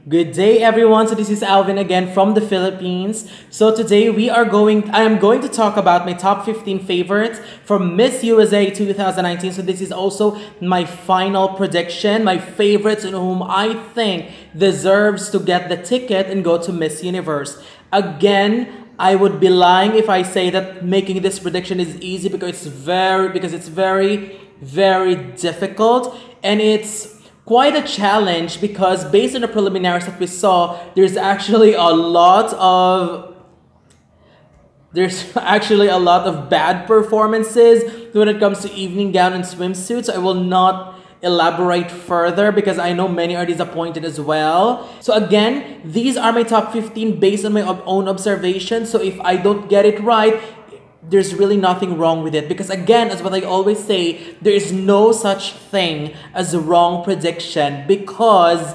Good day everyone. So this is Alvin again from the Philippines. So today I am going to talk about my top 15 favorites from Miss USA 2019. So this is also my final prediction, my favorites and whom I think deserves to get the ticket and go to Miss Universe. Again, I would be lying if I say that making this prediction is easy because it's very difficult, and it's quite a challenge because based on the preliminaries that we saw, there's actually a lot of bad performances when it comes to evening gown and swimsuits. I will not elaborate further because I know many are disappointed as well. So again, these are my top 15 based on my own observation. So if I don't get it right, there's really nothing wrong with it, because again, as what I always say, there is no such thing as a wrong prediction because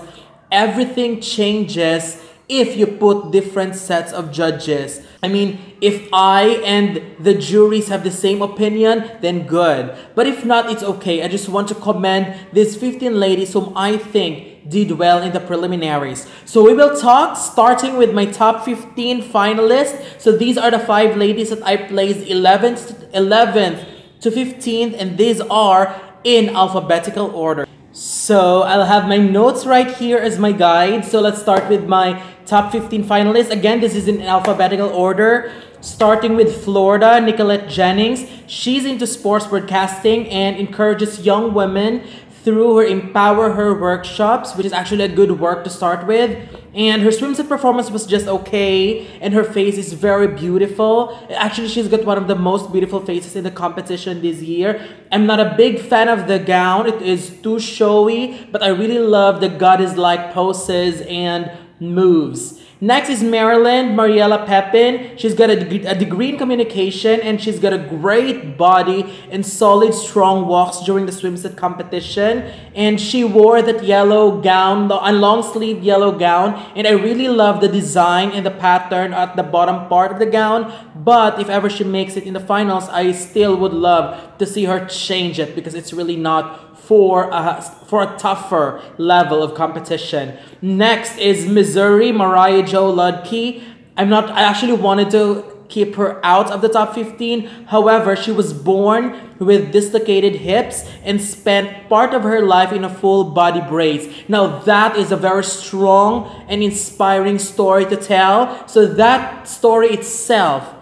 everything changes if you put different sets of judges. I mean, if I and the juries have the same opinion, then good. But if not, it's okay. I just want to commend these 15 ladies whom I think did well in the preliminaries. So we will talk starting with my top 15 finalists. So these are the 5 ladies that I placed 11th to 15th, and these are in alphabetical order. So I'll have my notes right here as my guide. So let's start with my top 15 finalists. Again, this is in alphabetical order. Starting with Florida, Nicolette Jennings. She's into sports broadcasting and encourages young women through her Empower Her workshops, which is actually a good work to start with. And her swimsuit performance was just okay, and her face is very beautiful. Actually, she's got one of the most beautiful faces in the competition this year. I'm not a big fan of the gown. It is too showy, but I really love the goddess-like poses and moves. Next is Mariela Pepin. She's got a degree in communication, and she's got a great body and solid, strong walks during the swimsuit competition. And she wore that yellow gown, a long sleeve yellow gown, and I really love the design and the pattern at the bottom part of the gown. But if ever she makes it in the finals, I still would love to see her change it because it's really not for a tougher level of competition. Next is Missouri, Miriah Ludtke. I actually wanted to keep her out of the top 15. However, she was born with dislocated hips and spent part of her life in a full body brace. Now that is a very strong and inspiring story to tell. So that story itself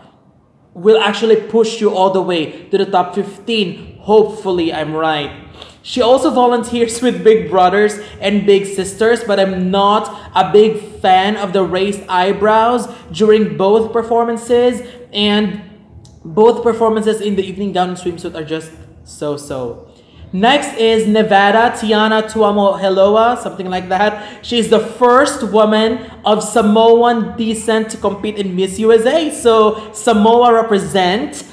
will actually push you all the way to the top 15. Hopefully, I'm right. She also volunteers with Big Brothers and Big Sisters, but I'm not a big fan of the raised eyebrows during both performances, and both performances in the evening gown and swimsuit are just so-so. Next is Nevada, Tianna Tuamoheloa, something like that. She's the first woman of Samoan descent to compete in Miss USA, so Samoa represent.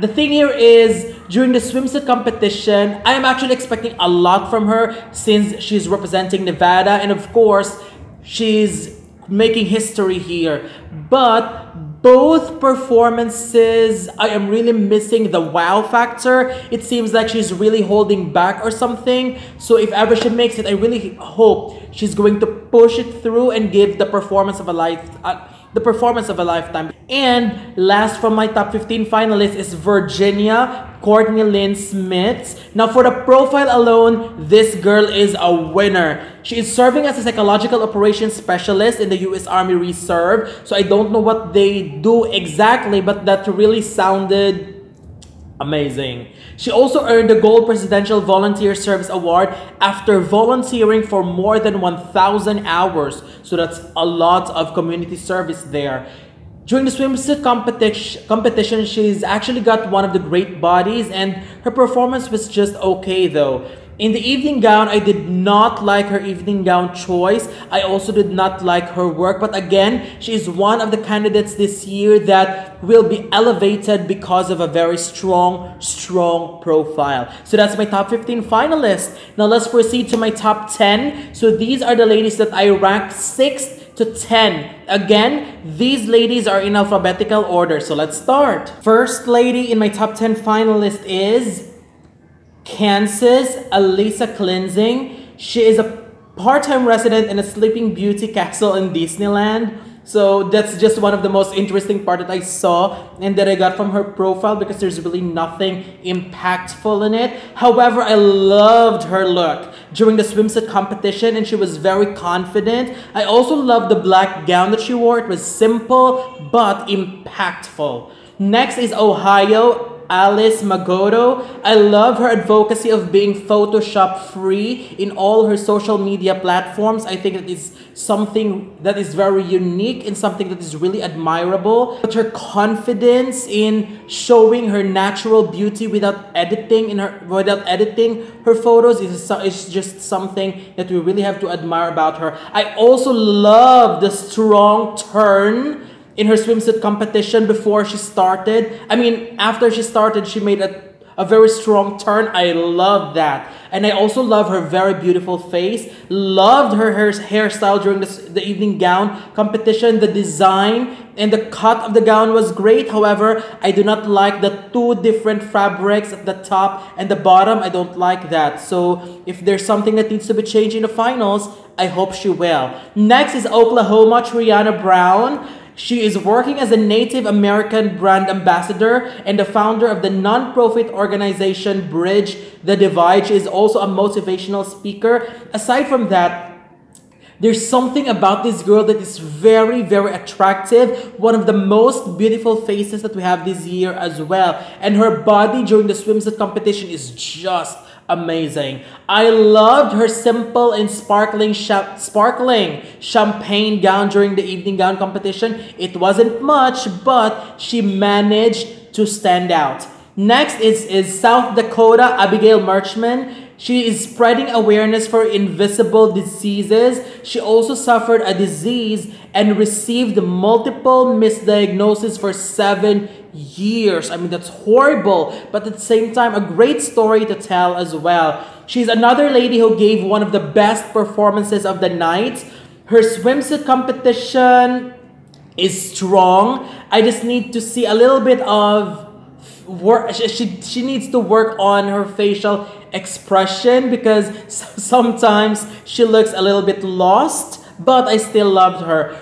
The thing here is, during the swimsuit competition, I am actually expecting a lot from her since she's representing Nevada, and of course, she's making history here. But both performances, I am really missing the wow factor. It seems like she's really holding back or something. So if ever she makes it, I really hope she's going to push it through and give the performance of a lifetime. And last from my top 15 finalists is Virginia, Courtney Lynn Smith. Now for the profile alone, this girl is a winner. She is serving as a psychological operations specialist in the U.S. Army Reserve. So I don't know what they do exactly, but that really sounded amazing. She also earned the Gold Presidential Volunteer Service Award after volunteering for more than 1,000 hours. So that's a lot of community service there. During the swimsuit competition, she's actually got one of the great bodies, and her performance was just okay though. In the evening gown, I did not like her evening gown choice. I also did not like her work. But again, she is one of the candidates this year that will be elevated because of a very strong profile. So that's my top 15 finalists. Now let's proceed to my top 10. So these are the ladies that I ranked 6th to 10. Again, these ladies are in alphabetical order. So let's start. First lady in my top 10 finalist is Kansas Alyssa Klinzing. She is a part-time resident in a Sleeping Beauty castle in Disneyland. So that's just one of the most interesting part that I saw and that I got from her profile, because there's really nothing impactful in it. However, I loved her look during the swimsuit competition, and she was very confident. I also loved the black gown that she wore. It was simple but impactful. Next is Ohio Alice Magoto. I love her advocacy of being Photoshop free in all her social media platforms. I think it is something that is very unique and something that is really admirable. But her confidence in showing her natural beauty without editing her photos is just something that we really have to admire about her. I also love the strong turn in her swimsuit competition before she started. I mean, after she started, she made a very strong turn. I love that. And I also love her very beautiful face. Loved her hairstyle during the evening gown competition. The design and the cut of the gown was great. However, I do not like the two different fabrics at the top and the bottom. I don't like that. So if there's something that needs to be changed in the finals, I hope she will. Next is Oklahoma Triana Browne. She is working as a Native American brand ambassador and the founder of the non-profit organization Bridge the Divide. She is also a motivational speaker. Aside from that, there's something about this girl that is very, very attractive. One of the most beautiful faces that we have this year as well. And her body during the swimsuit competition is just amazing. I loved her simple and sparkling champagne gown during the evening gown competition. It wasn't much, but she managed to stand out. Next is South Dakota Abigail Marchman. She is spreading awareness for invisible diseases. She also suffered a disease and received multiple misdiagnoses for 7 years. I mean, that's horrible, but at the same time, a great story to tell as well. She's another lady who gave one of the best performances of the night. Her swimsuit competition is strong. I just need to see a little bit of work. She needs to work on her facial expression because sometimes she looks a little bit lost, but I still loved her.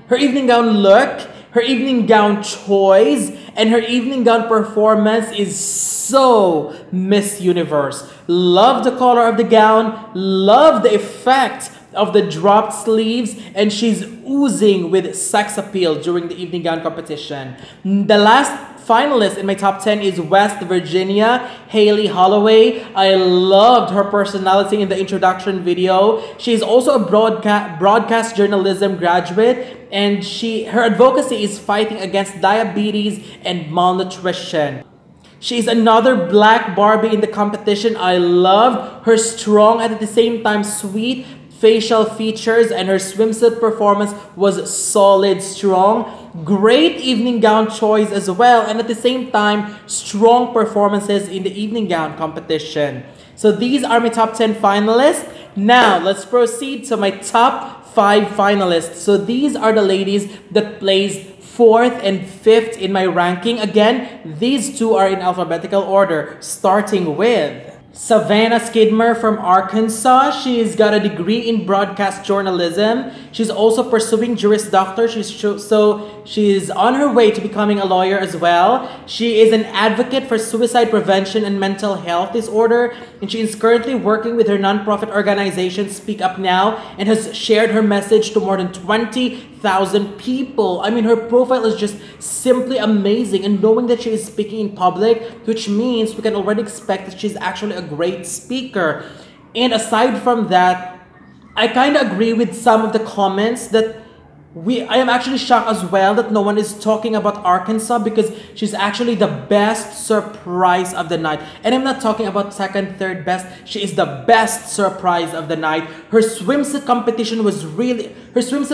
Her evening gown look, her evening gown choice, and her evening gown performance is so Miss Universe. Love the color of the gown, love the effect of the dropped sleeves, and she's oozing with sex appeal during the evening gown competition. The last finalist in my top 10 is West Virginia Haley Holloway. I loved her personality in the introduction video. She's also a broadcast journalism graduate, and her advocacy is fighting against diabetes and malnutrition. She's another black Barbie in the competition. I loved her strong and at the same time sweet facial features, and her swimsuit performance was solid, strong. Great evening gown choice as well, and at the same time, strong performances in the evening gown competition. So these are my top 10 finalists. Now, let's proceed to my top 5 finalists. So these are the ladies that placed 4th and 5th in my ranking. Again, these two are in alphabetical order, starting with Savannah Skidmore from Arkansas. She's got a degree in broadcast journalism. She's also pursuing Juris Doctor. So she's on her way to becoming a lawyer as well. She is an advocate for suicide prevention and mental health disorder. And she is currently working with her nonprofit organization Speak Up Now and has shared her message to more than 20,000 people. I mean, her profile is just simply amazing. And knowing that she is speaking in public, which means we can already expect that she's actually a great speaker. And aside from that, I kind of agree with some of the comments that I am actually shocked as well that no one is talking about Arkansas, because she's actually the best surprise of the night. And I'm not talking about second, third best. She is the best surprise of the night. Her swimsuit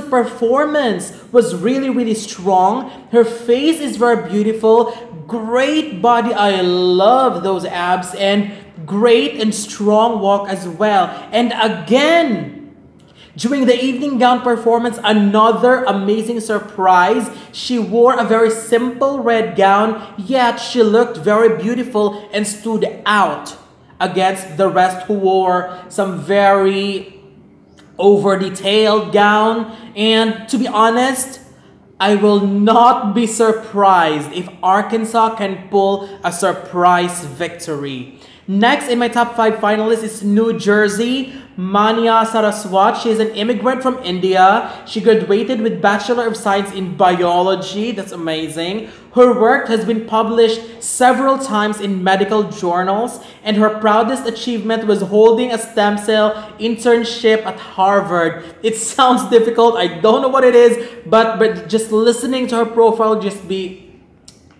performance was really, really strong. Her face is very beautiful. Great body. I love those abs, and great and strong walk as well. And again, during the evening gown performance, another amazing surprise. She wore a very simple red gown, yet she looked very beautiful and stood out against the rest who wore some very over detailed gown. And to be honest, I will not be surprised if Arkansas can pull a surprise victory. Next in my top 5 finalists is New Jersey, Manya Saaraswat. She is an immigrant from India. She graduated with Bachelor of Science in Biology. That's amazing. Her work has been published several times in medical journals, and her proudest achievement was holding a stem cell internship at Harvard. It sounds difficult. I don't know what it is, but just listening to her profile, just be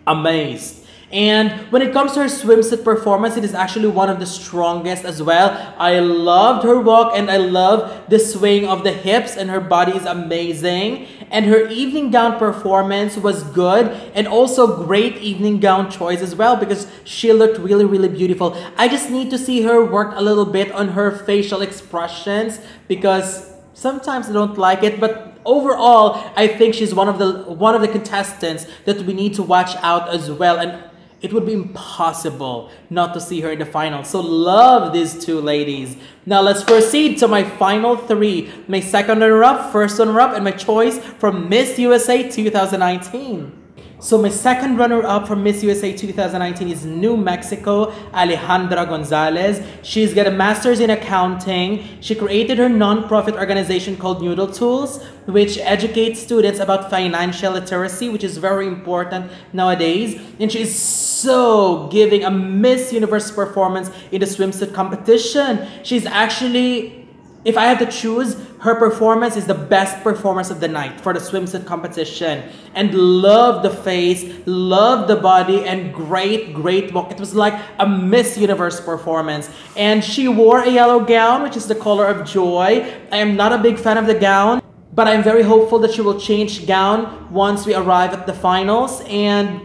amazed. And when it comes to her swimsuit performance, it is actually one of the strongest as well. I loved her walk and I love the swing of the hips, and her body is amazing. And her evening gown performance was good, and also great evening gown choice as well because she looked really, really beautiful. I just need to see her work a little bit on her facial expressions because sometimes I don't like it, but overall, I think she's one of the contestants that we need to watch out as well. And it would be impossible not to see her in the final. So love these two ladies. Now let's proceed to my final 3. My second runner-up, first runner-up, and my choice from Miss USA 2019. So my second runner-up from Miss USA 2019 is New Mexico, Alejandra Gonzalez. She's got a master's in accounting. She created her non-profit organization called Noodle Tools, which educates students about financial literacy, which is very important nowadays. And she is so giving a Miss Universe performance in the swimsuit competition. She's actually, if I have to choose, her performance is the best performance of the night for the swimsuit competition. And love the face, love the body, and great walk. It was like a Miss Universe performance. And she wore a yellow gown, which is the color of joy. I am not a big fan of the gown, but I'm very hopeful that she will change gown once we arrive at the finals. And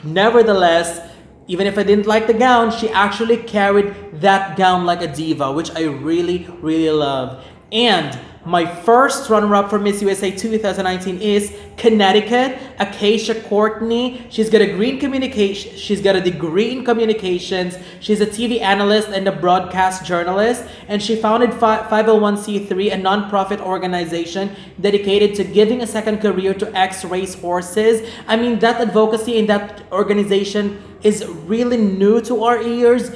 nevertheless, even if I didn't like the gown, she actually carried that gown like a diva, which I really, really love. And my first runner-up for Miss USA 2019 is Connecticut, Acacia Courtney. She's got a degree in communications. She's a TV analyst and a broadcast journalist, and she founded 501c3, a non-profit organization dedicated to giving a second career to ex-race horses. I mean, that advocacy in that organization is really new to our ears.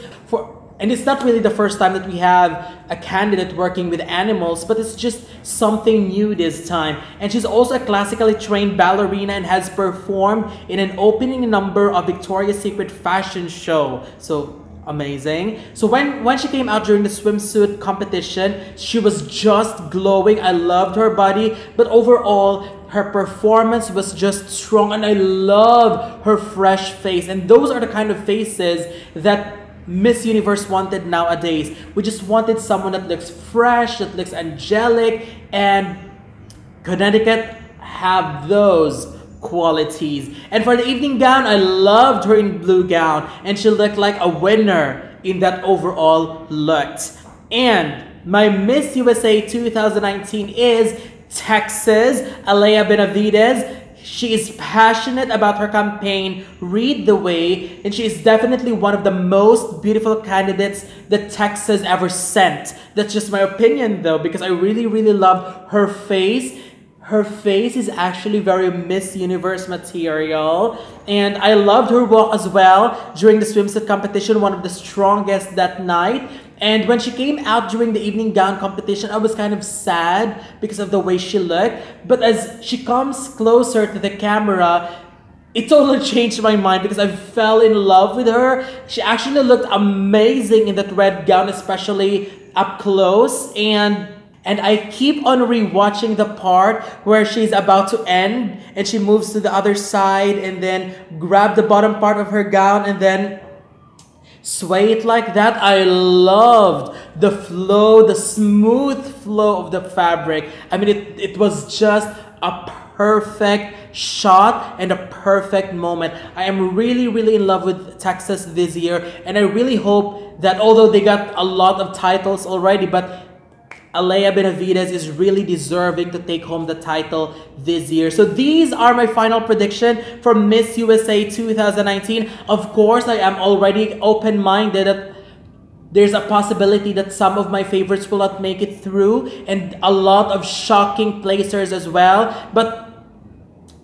And it's not really the first time that we have a candidate working with animals, but it's just something new this time. And she's also a classically trained ballerina and has performed in an opening number of Victoria's Secret fashion show. So amazing. So when she came out during the swimsuit competition, she was just glowing. I loved her body, but overall, her performance was just strong, and I love her fresh face. And those are the kind of faces that Miss Universe wanted nowadays. We just wanted someone that looks fresh, that looks angelic, and Connecticut have those qualities. And for the evening gown, I loved her in blue gown, and she looked like a winner in that overall look. And my Miss USA 2019 is Texas, Alea Benavides. She is passionate about her campaign, Read the Way, and she is definitely one of the most beautiful candidates that Texas ever sent. That's just my opinion though, because I really, really love her face. Her face is actually very Miss Universe material. And I loved her walk as well during the swimsuit competition, one of the strongest that night. And when she came out during the evening gown competition, I was kind of sad because of the way she looked. But as she comes closer to the camera, it totally changed my mind because I fell in love with her. She actually looked amazing in that red gown, especially up close. And I keep on rewatching the part where she's about to end and she moves to the other side and then grab the bottom part of her gown and then sway it like that. I loved the flow, the smooth flow of the fabric. I mean, it was just a perfect shot and a perfect moment. I am really, really in love with Texas this year, and I really hope that although they got a lot of titles already, but Alea Benavides is really deserving to take home the title this year. So these are my final prediction for Miss USA 2019. Of course, I am already open-minded there's a possibility that some of my favorites will not make it through, and a lot of shocking placers as well. But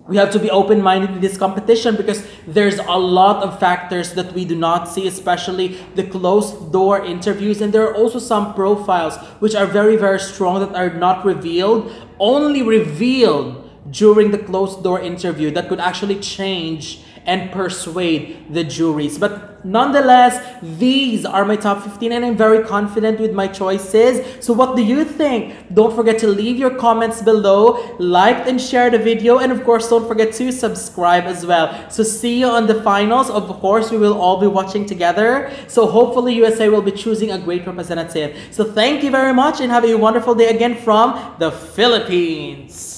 we have to be open-minded in this competition because there's a lot of factors that we do not see, especially the closed-door interviews. And there are also some profiles which are very, very strong that are not revealed, only revealed during the closed-door interview, that could actually change and persuade the juries. But nonetheless, these are my top 15 and I'm very confident with my choices. So what do you think? Don't forget to leave your comments below, like and share the video, and of course don't forget to subscribe as well. So see you on the finals. Of course, we will all be watching together. So hopefully USA will be choosing a great representative. So thank you very much and have a wonderful day again from the Philippines.